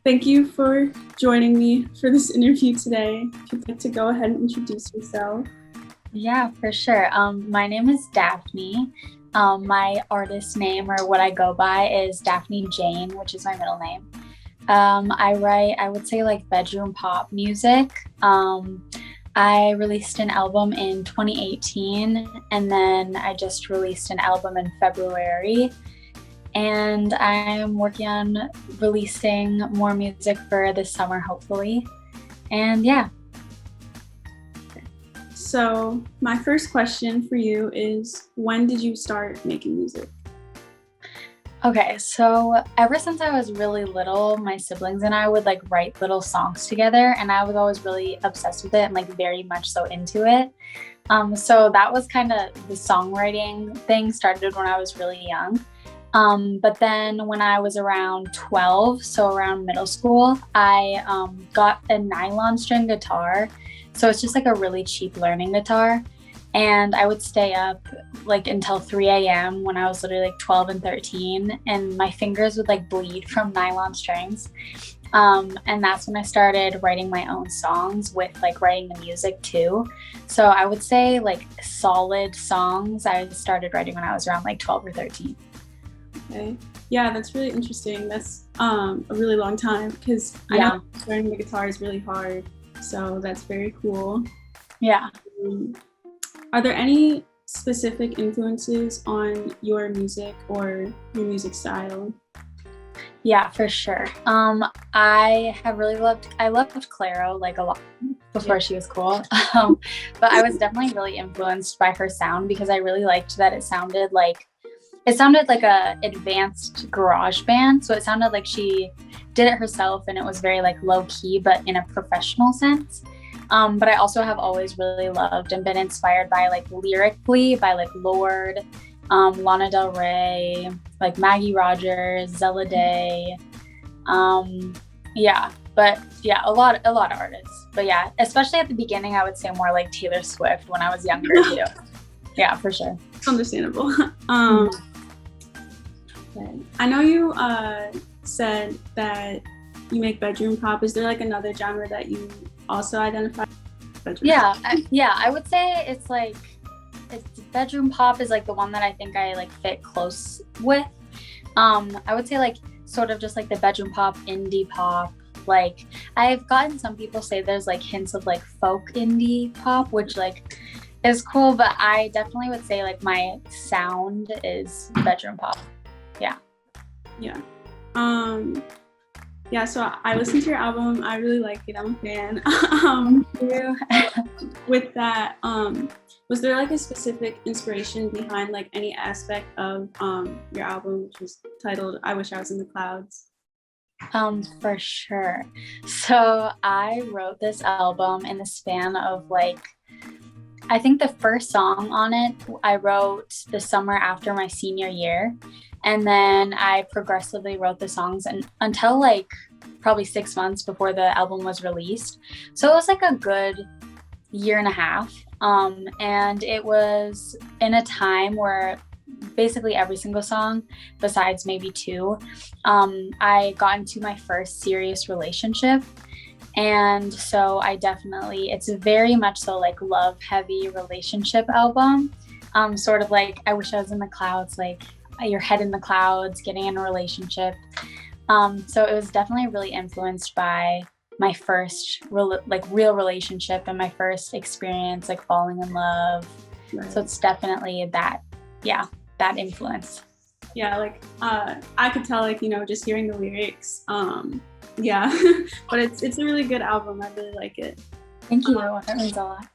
thank you for joining me for this interview today. If you'd like to go ahead and introduce yourself. Yeah, for sure. My name is Daphne. My artist name, or what I go by, is Daphne Jane, which is my middle name. I write, I would say, like bedroom pop music. I released an album in 2018, and then I just released an album in February. And I'm working on releasing more music for this summer, hopefully. And yeah. So my first question for you is, when did you start making music? Okay, so ever since I was really little, my siblings and I would like write little songs together, and I was always really obsessed with it and like very much so into it. So that was kind of the songwriting thing started when I was really young. But then when I was around 12, so around middle school, I got a nylon string guitar. So it's just like a really cheap learning guitar. And I would stay up like until 3 a.m. when I was literally like 12 and 13, and my fingers would like bleed from nylon strings. And that's when I started writing my own songs with like writing the music too. So I would say like solid songs I started writing when I was around like 12 or 13. Okay. Yeah, that's really interesting. That's a really long time, because I know learning the guitar is really hard. So that's very cool. Yeah. Are there any specific influences on your music or your music style? Yeah, for sure. I loved Clairo like a lot before she was cool. But I was definitely really influenced by her sound, because I really liked that it sounded like a advanced garage band. So it sounded like she did it herself, and it was very like low key, but in a professional sense. But I also have always really loved and been inspired by like lyrically by like Lorde, Lana Del Rey, like Maggie Rogers, Zella Day. A lot of artists. But yeah, especially at the beginning, I would say more like Taylor Swift when I was younger too. Yeah, for sure. It's understandable. I know you said that you make bedroom pop. Is there like another genre that you also identify? I would say it's bedroom pop is like the one that I think I like fit close with. I would say like sort of just like the bedroom pop, indie pop. Like I've gotten some people say there's like hints of like folk indie pop, which like is cool, but I definitely would say like my sound is bedroom pop. So I listened to your album. I really like it. I'm a fan. With that, was there like a specific inspiration behind like any aspect of your album, which was titled "I Wish I Was in the Clouds"? For sure. So I wrote this album in the span of like, I think the first song on it I wrote the summer after my senior year. And then I progressively wrote the songs until like probably 6 months before the album was released. So it was like a good year and a half. And it was in a time where basically every single song, besides maybe two, I got into my first serious relationship. And so it's very much so like love heavy relationship album. Sort of like I Wish I Was in the Clouds, like your head in the clouds, getting in a relationship. So it was definitely really influenced by my first real relationship and my first experience like falling in love. Right. So it's definitely that influence. Yeah, like I could tell, like, just hearing the lyrics. Yeah, but it's a really good album. I really like it. Thank you. That means a lot.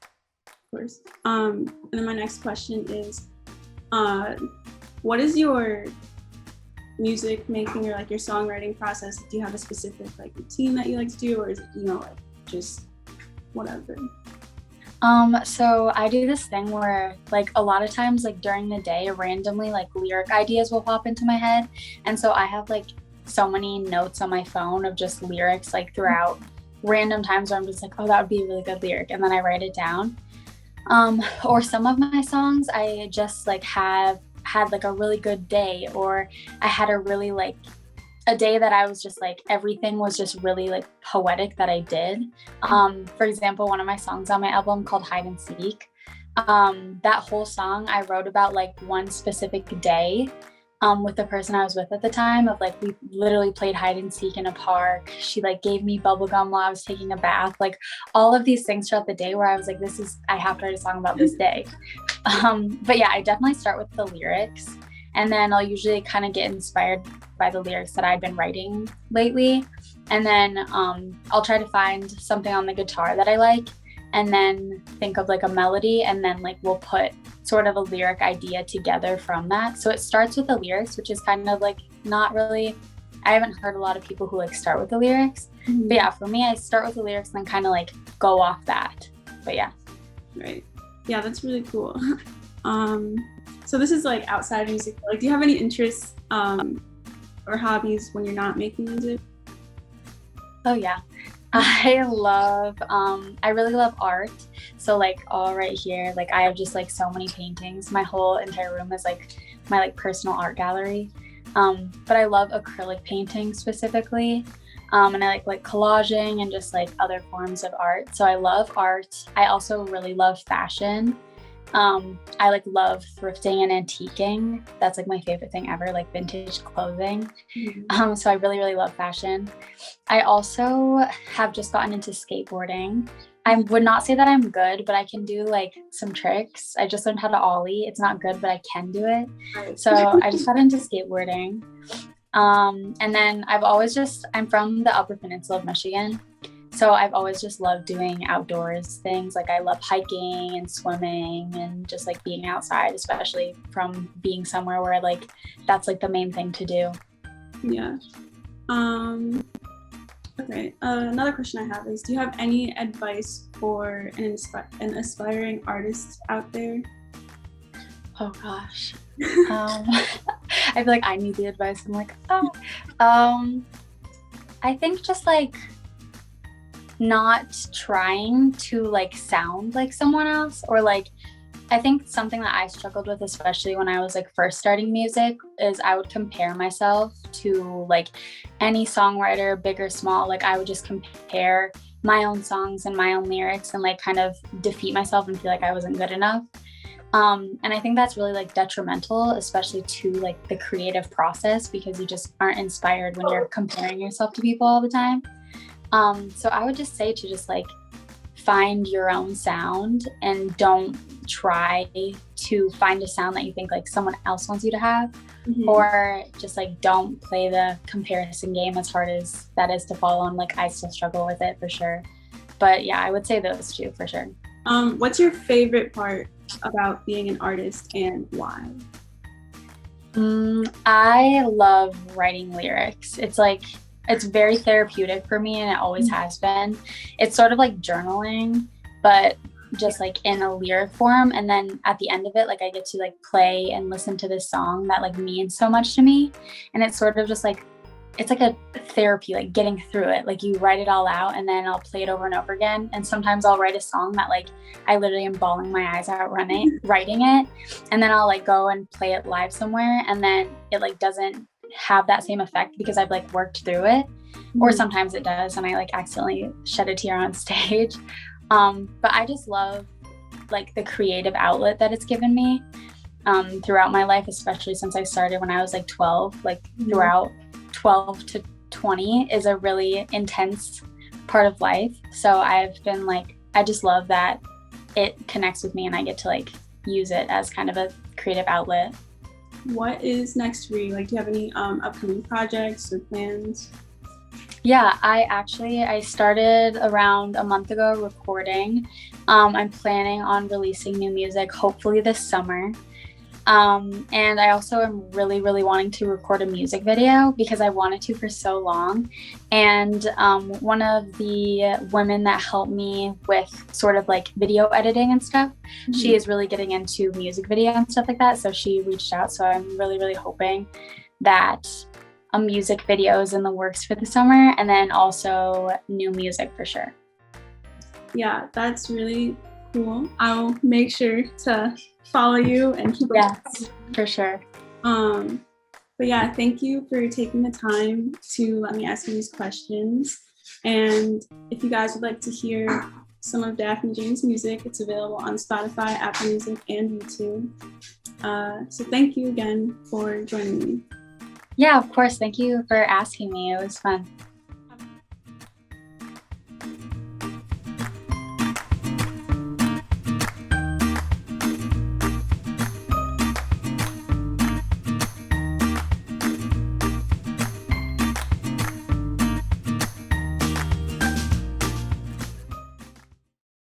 Of course. And then my next question is, what is your music making or like your songwriting process? Do you have a specific like routine that you like to do, or is it like just whatever? So I do this thing where like a lot of times like during the day randomly like lyric ideas will pop into my head, and so I have like so many notes on my phone of just lyrics like throughout random times where I'm just like, oh, that would be a really good lyric, and then I write it down. Or some of my songs I just like had like a really good day, or I had a really like a day that I was just like, everything was just really like poetic that I did. For example, one of my songs on my album called Hide and Seek, that whole song I wrote about like one specific day with the person I was with at the time, of like, we literally played hide and seek in a park. She like gave me bubble gum while I was taking a bath, like all of these things throughout the day where I was like, I have to write a song about this day. But yeah, I definitely start with the lyrics, and then I'll usually kind of get inspired by the lyrics that I've been writing lately. And then I'll try to find something on the guitar that I like, and then think of like a melody, and then like we'll put sort of a lyric idea together from that. So it starts with the lyrics, which is kind of like not really, I haven't heard a lot of people who like start with the lyrics. Mm-hmm. But yeah, for me, I start with the lyrics and then kind of like go off that. But yeah. Right. Yeah, that's really cool. So this is like outside music. Like, do you have any interests or hobbies when you're not making music? Oh yeah. I really love art. So like all right here, like I have just like so many paintings. My whole entire room is like my like personal art gallery. But I love acrylic painting specifically. And I like collaging and just like other forms of art. So I love art. I also really love fashion. I like love thrifting and antiquing. That's like my favorite thing ever, like vintage clothing. Mm-hmm. So I really, really love fashion. I also have just gotten into skateboarding. I would not say that I'm good, but I can do like some tricks. I just learned how to ollie. It's not good, but I can do it. Right. So I just got into skateboarding. And then I'm from the Upper Peninsula of Michigan. So I've always just loved doing outdoors things. Like I love hiking and swimming and just like being outside, especially from being somewhere where like that's like the main thing to do. Yeah. Okay. Another question I have is, do you have any advice for an aspiring artist out there? Oh gosh. I feel like I need the advice. I'm like, I think just like not trying to like sound like someone else, or like I think something that I struggled with, especially when I was like first starting music, is I would compare myself to like any songwriter, big or small. Like I would just compare my own songs and my own lyrics and like kind of defeat myself and feel like I wasn't good enough. And I think that's really like detrimental, especially to like the creative process, because you just aren't inspired when you're comparing yourself to people all the time. So I would just say to just like find your own sound and don't try to find a sound that you think like someone else wants you to have. Mm-hmm. Or just like don't play the comparison game as hard as that is to follow. And like I still struggle with it for sure. But yeah, I would say those two for sure. What's your favorite part about being an artist and why? I love writing lyrics. It's very therapeutic for me, and it always has been. It's sort of like journaling, but just like in a lyric form. And then at the end of it, like I get to like play and listen to this song that like means so much to me. And it's sort of just like, it's like a therapy, like getting through it. Like you write it all out, and then I'll play it over and over again. And sometimes I'll write a song that like I literally am bawling my eyes out writing it. And then I'll like go and play it live somewhere, and then it like doesn't have that same effect because I've like worked through it. Or sometimes it does, and I like accidentally shed a tear on stage. But I just love like the creative outlet that it's given me throughout my life, especially since I started when I was like 12. Like throughout 12 to 20 is a really intense part of life. So I've been like, I just love that it connects with me and I get to like use it as kind of a creative outlet. What is next for you? Like, do you have any upcoming projects or plans? Yeah, I started around a month ago recording. I'm planning on releasing new music, hopefully this summer. And I also am really, really wanting to record a music video because I wanted to for so long. And one of the women that helped me with sort of like video editing and stuff, she is really getting into music video and stuff like that. So she reached out. So I'm really, really hoping that a music video is in the works for the summer, and then also new music for sure. Yeah, that's really cool. I'll make sure to follow you and keep up. Yes, for sure. But yeah, thank you for taking the time to let me ask you these questions. And if you guys would like to hear some of Daphne Jane's music, it's available on Spotify, Apple Music, and YouTube. So thank you again for joining me. Yeah, of course. Thank you for asking me. It was fun.